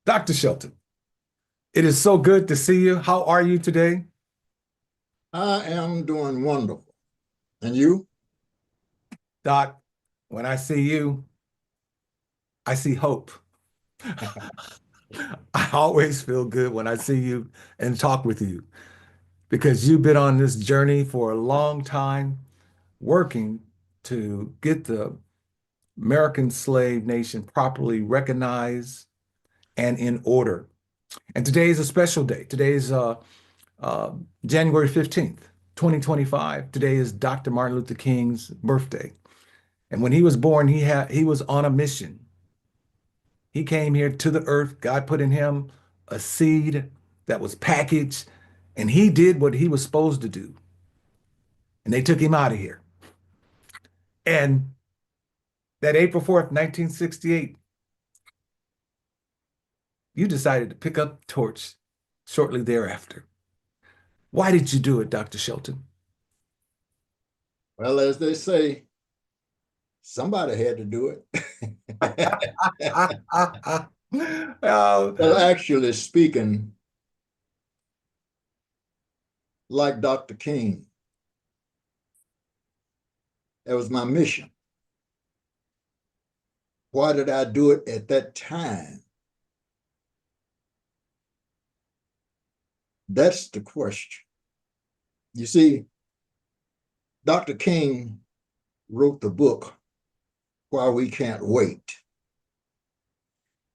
Dr. Shelton, it is so good to see you. How are you today? I am doing wonderful. And you? Doc, when I see you, I see hope. I always feel good when I see you and talk with you because you've been on this journey for a long time, working to get the American slave nation properly recognized and in order. And today is a special day. Today is uh, January 15th, 2025. Today is Dr. Martin Luther King's birthday. And when he was born, he was on a mission. He came here to the earth. God put in him a seed that was packaged, and he did what he was supposed to do. And they took him out of here. And that April 4th, 1968, you decided to pick up the torch shortly thereafter. Why did you do it, Dr. Shelton? Well, as they say, somebody had to do it. Well, Oh, actually speaking, like Dr. King, that was my mission. Why did I do it at that time? That's the question. You see, Dr. King wrote the book, Why We Can't Wait.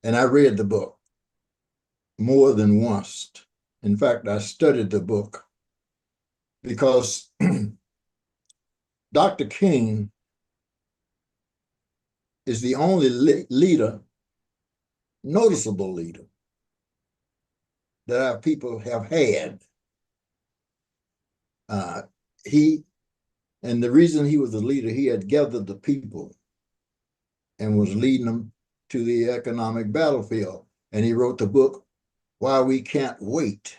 And I read the book more than once. In fact, I studied the book because Dr. King is the only leader, noticeable leader, that our people have had. Uh, he, and the reason he was a leader, he had gathered the people and was leading them to the economic battlefield. And he wrote the book, Why We Can't Wait.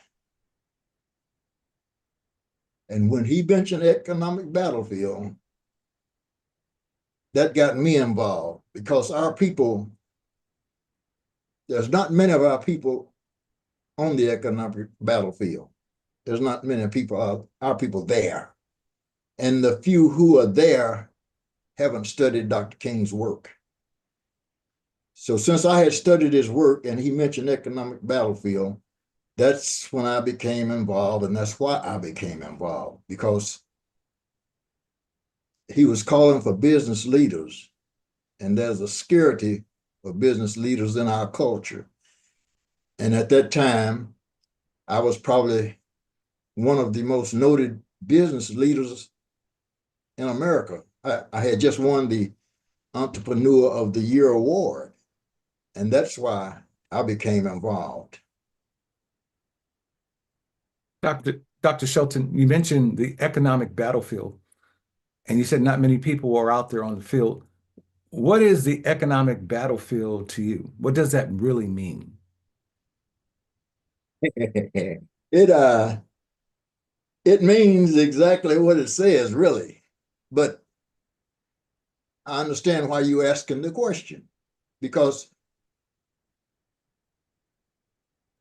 And when he mentioned economic battlefield, that got me involved because our people, there's not many of our people on the economic battlefield. There's not many people, our people there. And the few who are there haven't studied Dr. King's work. So since I had studied his work and he mentioned economic battlefield, that's when I became involved, and that's why I became involved, because he was calling for business leaders, and there's a scarcity of business leaders in our culture. And at that time, I was probably one of the most noted business leaders in America. I had just won the Entrepreneur of the Year award, and that's why I became involved. Dr. Shelton, you mentioned the economic battlefield, and you said not many people are out there on the field. What is the economic battlefield to you? What does that really mean? it it means exactly what it says, really. But I understand why you're asking the question, because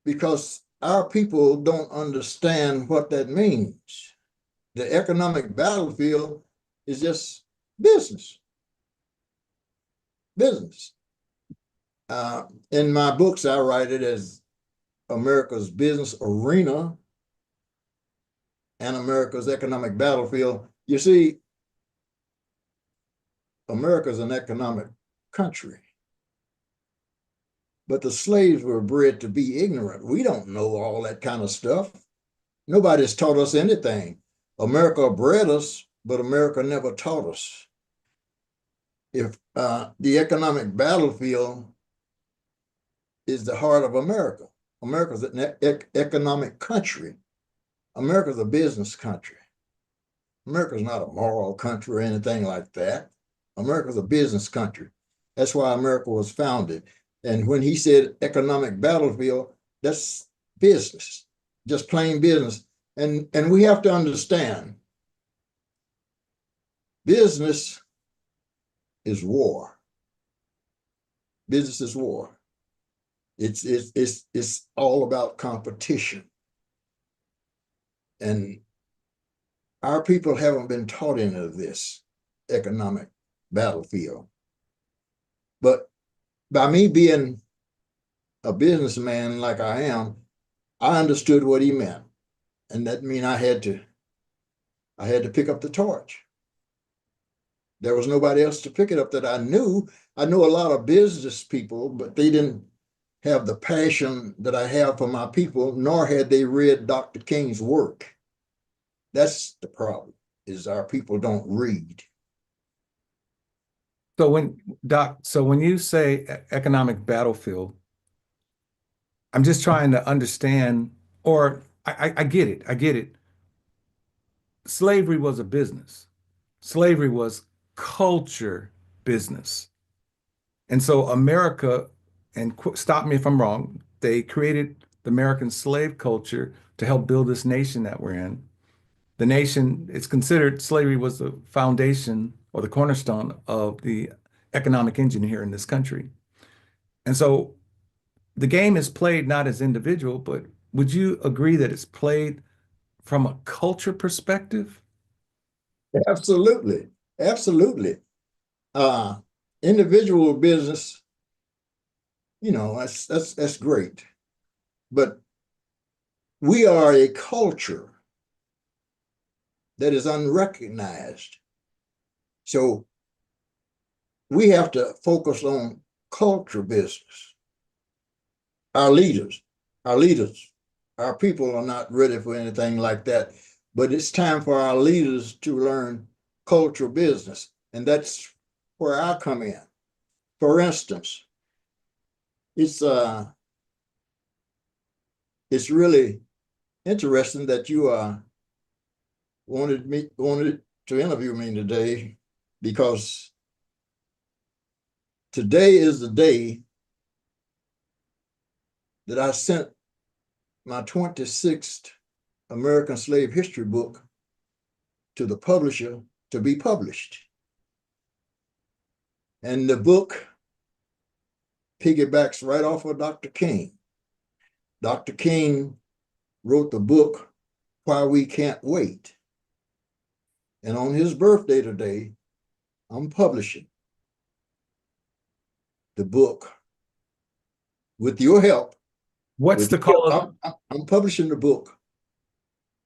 because our people don't understand what that means. The economic battlefield is just business, business. In my books, I write it as America's business arena and America's economic battlefield. You see, America's an economic country, but the slaves were bred to be ignorant. We don't know all that kind of stuff. Nobody's taught us anything. America bred us, but America never taught us. If the economic battlefield is the heart of America, America's an economic country. America's a business country. America's not a moral country or anything like that. America's a business country. That's why America was founded. And when he said economic battlefield, that's business, just plain business. And we have to understand business is war. Business is war. It's all about competition. And our people haven't been taught any of this economic battlefield. But by me being a businessman like I am, I understood what he meant. And that means I had to pick up the torch. There was nobody else to pick it up that I knew. I knew a lot of business people, but they didn't have the passion that I have for my people, nor had they read Dr. King's work. That's the problem, is our people don't read. So when you say economic battlefield, I'm just trying to understand, or I get it. I get it. Slavery was a business. Slavery was culture business. And so America, and stop me if I'm wrong, they created the American slave culture to help build this nation that we're in. The nation, it's considered slavery was the foundation or the cornerstone of the economic engine here in this country. And so the game is played not as individual, but would you agree that it's played from a culture perspective? Absolutely. Absolutely. Uh, Individual business, that's great. But we are a culture that is unrecognized. So we have to focus on culture business. Our leaders, our people are not ready for anything like that. But it's time for our leaders to learn culture business. And that's where I come in. For instance, it's really interesting that you wanted to interview me today, because today is the day that I sent my 26th American Slave History book to the publisher to be published. And the book piggybacks right off of Dr. King. Dr. King wrote the book, Why We Can't Wait. And on his birthday today, I'm publishing the book with your help. What's the call of I'm publishing the book,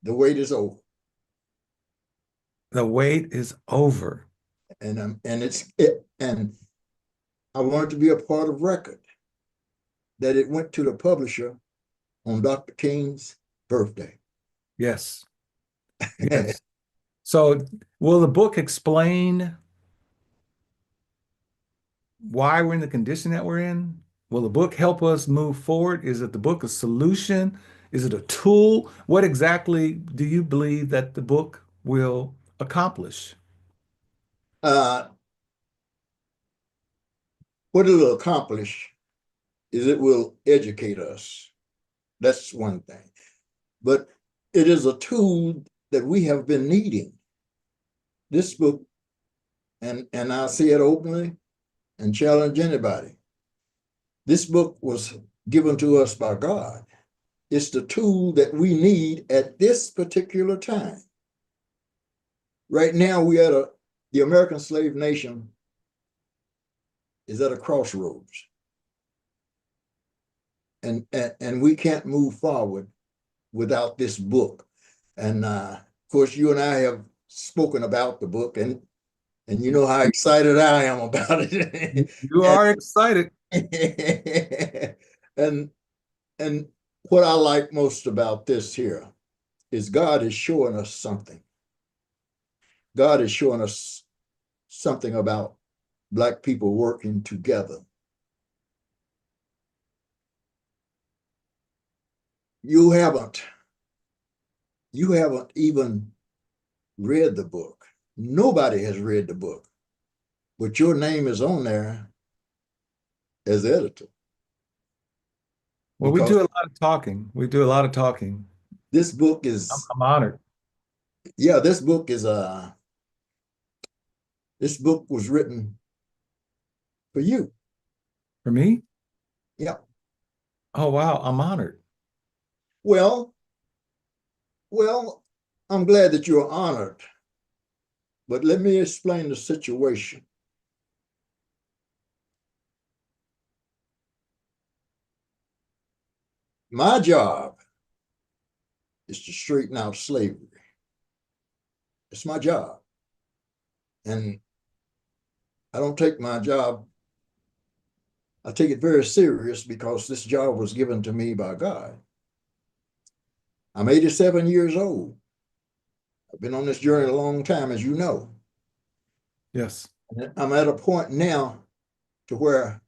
The Wait Is Over. The wait is over? And I want it to be a part of record that it went to the publisher on Dr. King's birthday. Yes. Yes. So will the book explain why we're in the condition that we're in? Will the book help us move forward? Is it the book a solution? Is it a tool? What exactly do you believe that the book will accomplish? Uh, what it'll accomplish is it will educate us. That's one thing. But it is a tool that we have been needing. This book, and I'll say it openly and challenge anybody. This book was given to us by God. It's the tool that we need at this particular time. Right now, the American slave nation is at a crossroads. And we can't move forward without this book. And of course, you and I have spoken about the book, and you know how excited I am about it. You are excited. and and what I like most about this here is God is showing us something. God is showing us something about Black people working together. You haven't even read the book. Nobody has read the book, but your name is on there as editor. Well, we do a lot of talking. We do a lot of talking. This book is, I'm honored. yeah, this book was written for you. For me? Yeah. Oh, wow. I'm honored. Well, well, I'm glad that you're honored, but let me explain the situation. My job is to straighten out slavery. It's my job. And I don't take my job, I take it very serious because this job was given to me by God. I'm 87 years old. I've been on this journey a long time, as you know. Yes. I'm at a point now to where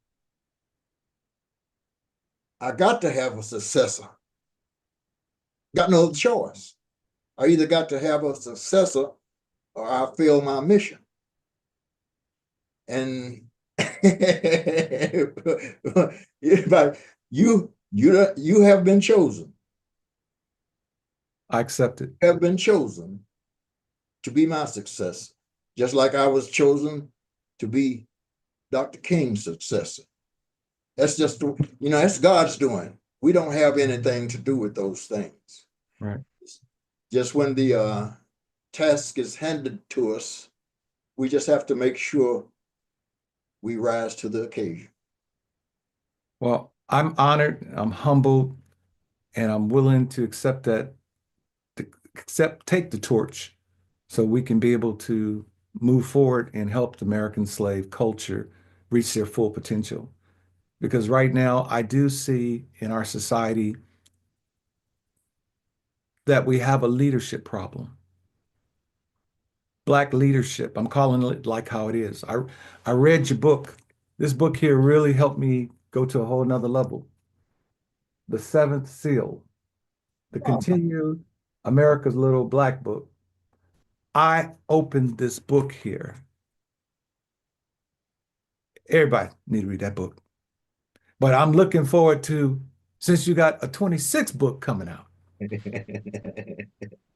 I got to have a successor. Got no choice. I either got to have a successor or I fail my mission. And but you have been chosen. I accept it. Have been chosen to be my successor, just like I was chosen to be Dr. King's successor. That's just, that's God's doing. We don't have anything to do with those things. Right. Just when the task is handed to us, we just have to make sure we rise to the occasion. Well, I'm honored, I'm humbled, and I'm willing to accept take the torch so we can be able to move forward and help the American slave culture reach their full potential. Because right now, I do see in our society that we have a leadership problem. Black leadership. I'm calling it like how it is. I read your book. This book here really helped me go to a whole nother level. The Seventh Seal, the continued America's Little Black Book. I opened this book here. Everybody need to read that book. But I'm looking forward to, since you got a 26th book coming out,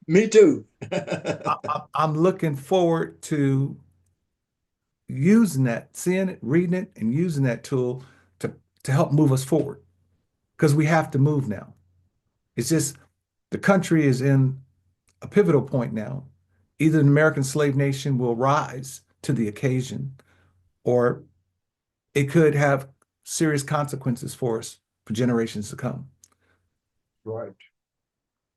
Me too. I'm looking forward to using that, seeing it, reading it, and using that tool to, to help move us forward. Because we have to move now. It's just the country is in a pivotal point now. Either the American slave nation will rise to the occasion, or it could have serious consequences for us for generations to come. Right.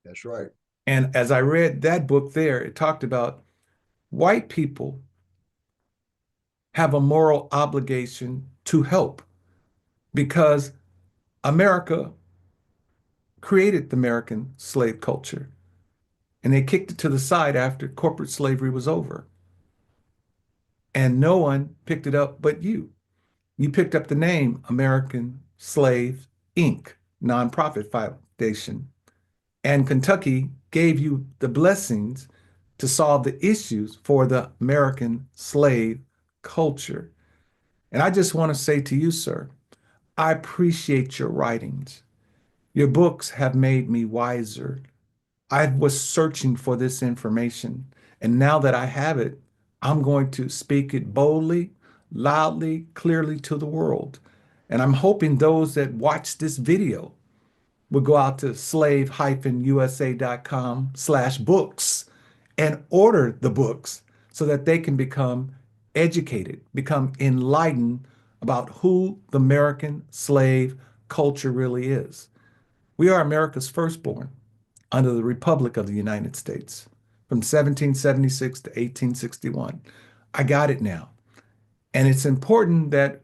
That's right. And as I read that book there, it talked about white people have a moral obligation to help because America created the American slave culture and they kicked it to the side after corporate slavery was over. And no one picked it up but you. You picked up the name American Slave Inc., nonprofit foundation. And Kentucky gave you the blessings to solve the issues for the American slave culture. And I just want to say to you, sir, I appreciate your writings. Your books have made me wiser. I was searching for this information, and now that I have it, I'm going to speak it boldly, loudly, clearly to the world. And I'm hoping those that watch this video will go out to slave-usa.com/books and order the books so that they can become educated, become enlightened about who the American slave culture really is. We are America's firstborn under the Republic of the United States from 1776 to 1861. I got it now. And it's important that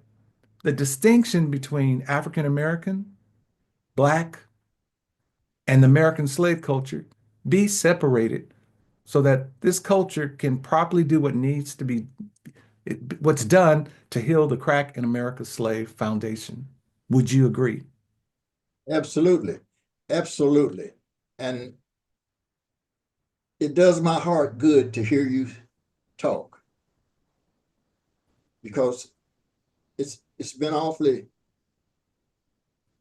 the distinction between African American, Black, and the American slave culture be separated so that this culture can properly do what needs to be, what's done to heal the crack in America's slave foundation. Would you agree? Absolutely. Absolutely. And it does my heart good to hear you talk because it's been awfully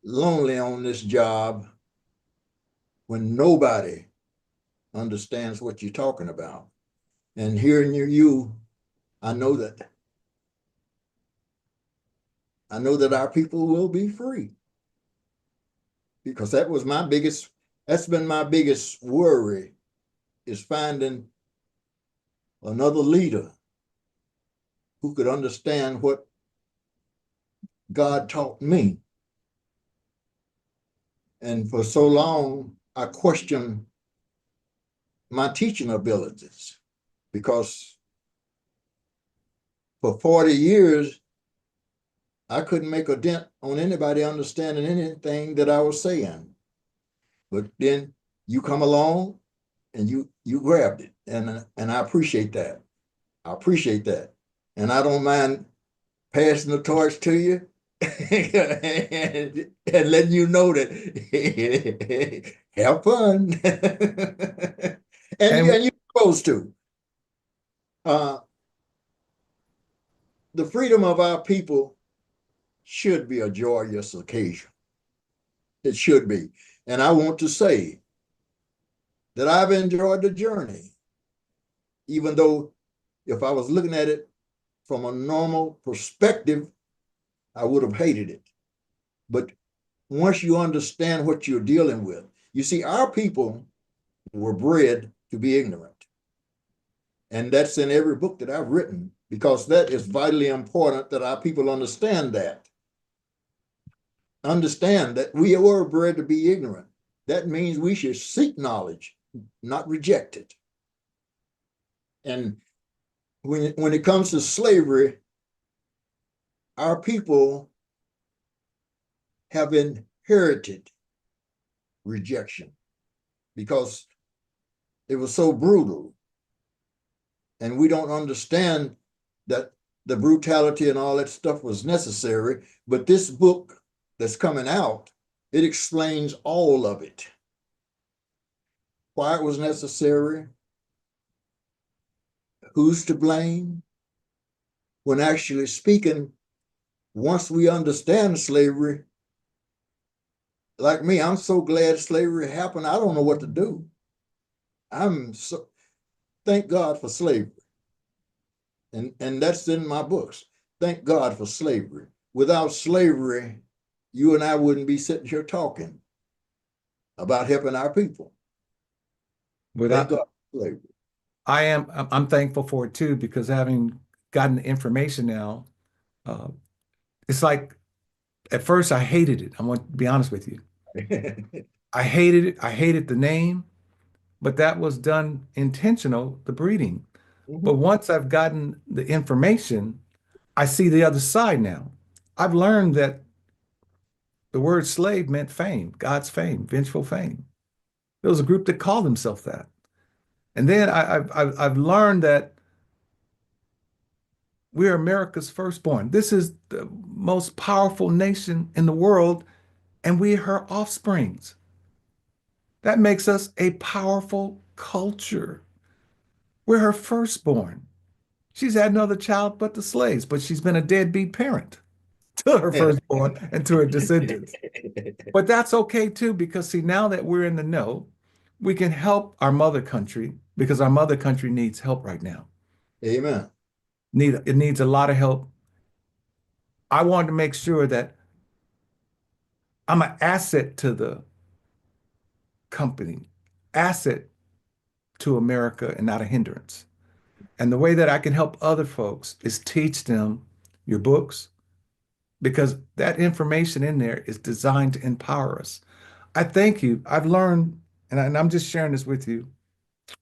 lonely on this job when nobody understands what you're talking about. And hearing you, I know that our people will be free. because that's been my biggest worry, is finding another leader who could understand what God taught me. And for so long, I questioned my teaching abilities, because for 40 years, I couldn't make a dent on anybody understanding anything that I was saying. But then you come along and you grabbed it. And I appreciate that. I appreciate that. And I don't mind passing the torch to you and letting you know that have fun. And And you're supposed to. The freedom of our people should be a joyous occasion. It should be. And I want to say that I've enjoyed the journey, even though if I was looking at it from a normal perspective, I would have hated it. But once you understand what you're dealing with, you see, our people were bred to be ignorant. And that's in every book that I've written, because that is vitally important that our people understand that. Understand that we were bred to be ignorant. That means we should seek knowledge, not reject it. And when it comes to slavery, our people have inherited rejection because it was so brutal. And we don't understand that the brutality and all that stuff was necessary. But this book that's coming out, it explains all of it. Why it was necessary, who's to blame. When actually speaking, once we understand slavery, like me, I'm so glad slavery happened. I don't know what to do. Thank God for slavery. And that's in my books. Thank God for slavery. Without slavery, you and I wouldn't be sitting here talking about helping our people. Thank God for slavery. I'm thankful for it too, because having gotten the information now, uh, it's like at first I hated it. I want to be honest with you. I hated it. I hated the name, but that was done intentional, the breeding. But once I've gotten the information, I see the other side now. I've learned that the word slave meant fame, God's fame, vengeful fame. There was a group that called themselves that. And then I've learned that we're America's firstborn. This is the most powerful nation in the world, and we're her offsprings. That makes us a powerful culture. We're her firstborn. She's had another child but the slaves, but she's been a deadbeat parent to her firstborn and to her descendants. But that's okay too, because see, now that we're in the know, we can help our mother country because our mother country needs help right now. Amen. It needs a lot of help. I wanted to make sure that I'm an asset to the company, asset to America and not a hindrance. And the way that I can help other folks is teach them your books, because that information in there is designed to empower us. I thank you. I've learned, and I'm just sharing this with you.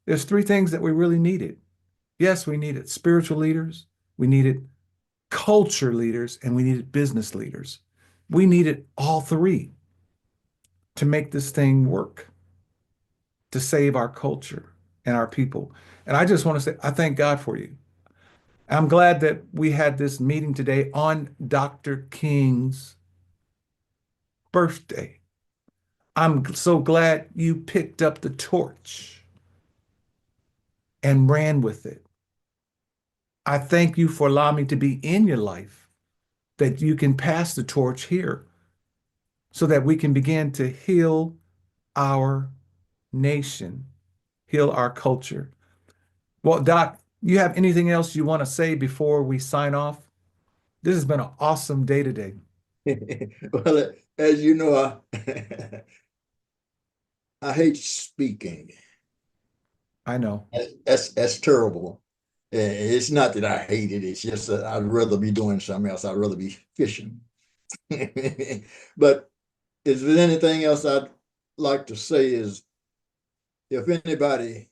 There's three things that we really needed. Yes, we needed spiritual leaders, we needed culture leaders, and we needed business leaders. We needed all three to make this thing work, to save our culture and our people. And I just want to say, I thank God for you. I'm glad that we had this meeting today on Dr. King's birthday. I'm so glad you picked up the torch and ran with it. I thank you for allowing me to be in your life, that you can pass the torch here so that we can begin to heal our nation, heal our culture. Well, Doc, you have anything else you want to say before we sign off? This has been an awesome day today. Well, as you know, I hate speaking. I know. That's terrible. It's not that I hate it. It's just that I'd rather be doing something else. I'd rather be fishing. But is there anything else I'd like to say is if anybody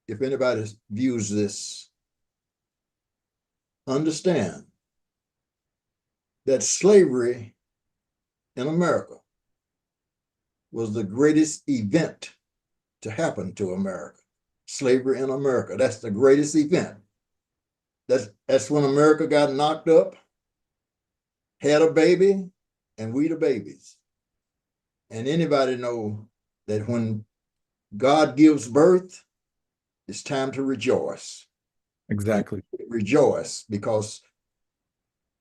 views this, understand that slavery in America was the greatest event to happen to America. Slavery in America, that's the greatest event. That's when America got knocked up, had a baby, and we the babies. And anybody know that when God gives birth, it's time to rejoice. Exactly. Rejoice because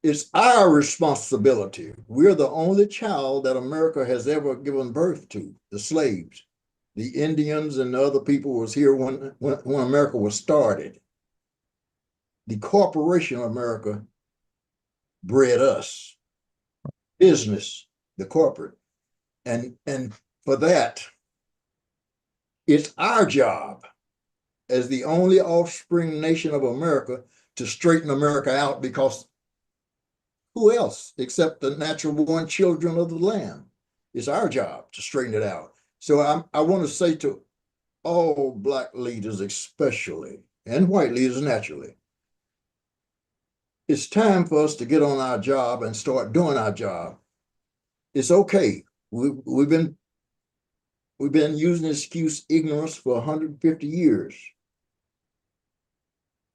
it's our responsibility. We're the only child that America has ever given birth to, the slaves. The Indians and the other people was here when America was started. The corporation of America bred us, business, the corporate. And for that, it's our job as the only offspring nation of America to straighten America out, because who else except the natural born children of the land? It's our job to straighten it out. So I want to say to all Black leaders especially, and white leaders naturally, it's time for us to get on our job and start doing our job. It's okay. We've been using the excuse ignorance for 150 years.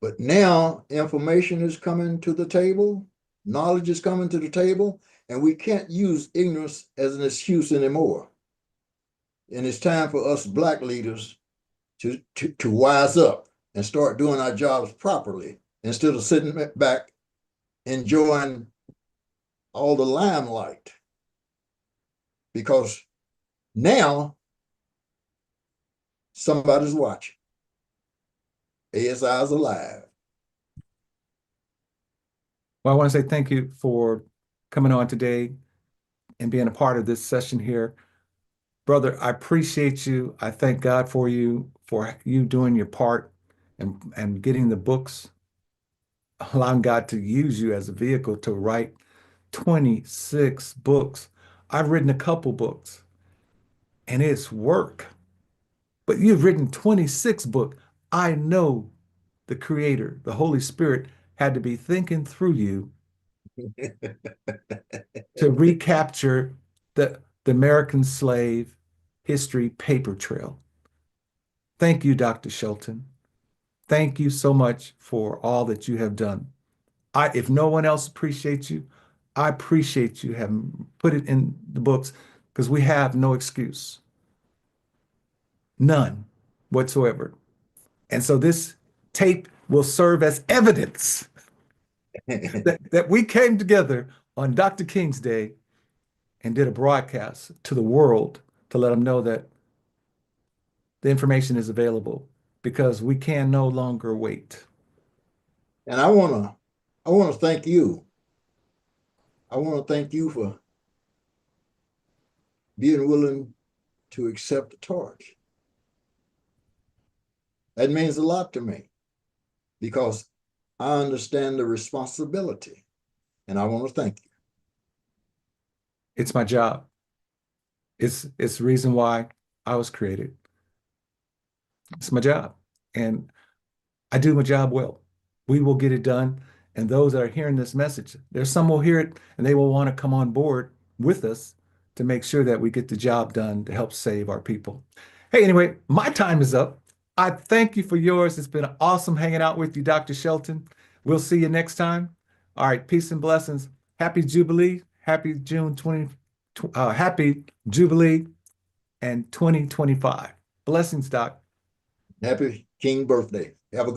But now information is coming to the table, knowledge is coming to the table, and we can't use ignorance as an excuse anymore. And it's time for us Black leaders to wise up and start doing our jobs properly instead of sitting back enjoying all the limelight. Because now somebody's watching. ASI is alive. Well, I want to say thank you for coming on today and being a part of this session here. Brother, I appreciate you. I thank God for you doing your part and getting the books, allowing God to use you as a vehicle to write 26 books. I've written a couple books and it's work, but you've written 26 books. I know the Creator, the Holy Spirit, had to be thinking through you to recapture the American slave history paper trail. Thank you, Dr. Shelton. Thank you so much for all that you have done. If no one else appreciates you, I appreciate you having put it in the books because we have no excuse, none whatsoever. And so this tape will serve as evidence that we came together on Dr. King's Day and did a broadcast to the world to let them know that the information is available because we can no longer wait. And I wanna thank you. I want to thank you for being willing to accept the torch. That means a lot to me because I understand the responsibility, and I want to thank you. It's my job. It's the reason why I was created. It's my job. And I do my job well. We will get it done. And those that are hearing this message, there's some will hear it and they will want to come on board with us to make sure that we get the job done to help save our people. Hey, anyway, my time is up. I thank you for yours. It's been awesome hanging out with you, Dr. Shelton. We'll see you next time. All right, peace and blessings. Happy Jubilee. Happy June 20, happy Jubilee and 2025. Blessings, Doc. Happy King birthday. Have a good one.